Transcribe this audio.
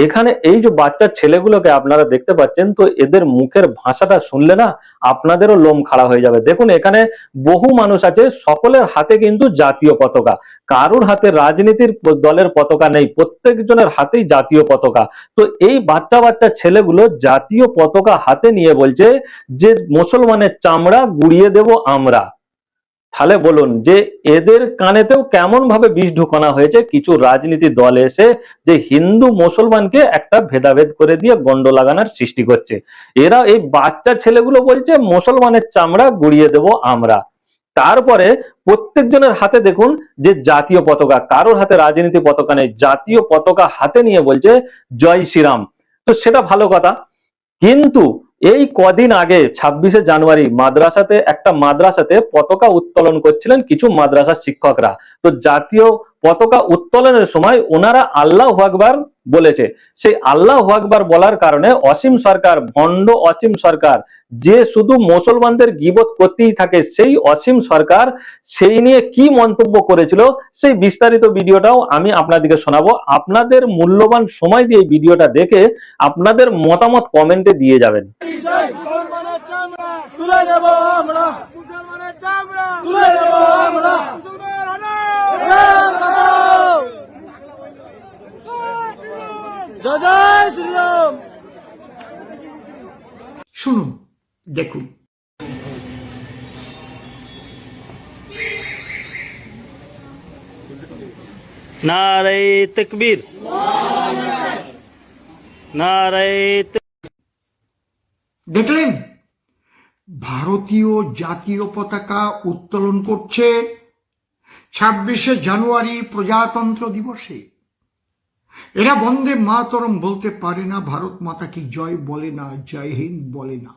এখানে এই যে বাচ্চা ছেলেগুলোকে আপনারা দেখতে পাচ্ছেন, তো এদের মুখের ভাষাটা শুনলে না আপনাদেরও লোম খাড়া হয়ে যাবে। দেখুন এখানে বহু মানুষ আছে, সকলের হাতে কিন্তু জাতীয় পতাকা, কারুর হাতে রাজনীতির দলের পতাকা নেই, প্রত্যেকজনের হাতেই জাতীয় পতাকা। তো এই বাচ্চা বাচ্চা ছেলেগুলো জাতীয় পতাকা হাতে নিয়ে বলছে যে মুসলমানের চামড়া গুড়িয়ে দেব আমরা। তাহলে বলুন যে এদের কানেতেও কেমন ভাবে বিষ ঢুকানো হয়েছে কিছু রাজনীতি দল এসে, যে হিন্দু মুসলমানকে একটা ভেদাভেদ করে দিয়ে গন্ড লাগানোর সৃষ্টি করছে। এরা এই বাচ্চা ছেলেগুলো বলছে মুসলমানের চামড়া গুড়িয়ে দেব আমরা। তারপরে প্রত্যেকজনের হাতে দেখুন যে জাতীয় পতাকা, কারোর হাতে রাজনীতি পতাকা নেই, জাতীয় পতাকা হাতে নিয়ে বলছে জয় শ্রীরাম। তো সেটা ভালো কথা, কিন্তু এই কদিন আগে 26শে জানুয়ারি একটা মাদ্রাসাতে পতাকা উত্তোলন করছিলেন কিছু মাদ্রাসার শিক্ষকরা। তো জাতীয় পতাকা উত্তোলনের সময় ওনারা আল্লাহু আকবার বলেছে। সেই আল্লাহু আকবার বলার কারণে অসীম সরকার, ভণ্ড অসীম সরকার, যে শুধু মুসলমানদের গীবত করতেই থাকে, সেই অসীম সরকার সেই নিয়ে কি মন্তব্য করেছিল সেই বিস্তারিত ভিডিওটাও আমি আপনাদেরকে শোনাবো। আপনাদের মূল্যবান সময় দিয়ে এই ভিডিওটা দেখে আপনাদের মতামত কমেন্টে দিয়ে যাবেন। শুনুন, দেখুন। নারে তাকবীর, নারে দেখলেন, ভারতীয় জাতীয় পতাকা উত্তোলন করছে 26শে জানুয়ারি প্রজাতন্ত্র দিবসে। এরা বন্দে মাতরম বলতে পারে না, ভারত মাতা কি জয় বলে না, জয় হিন্দ বলে না।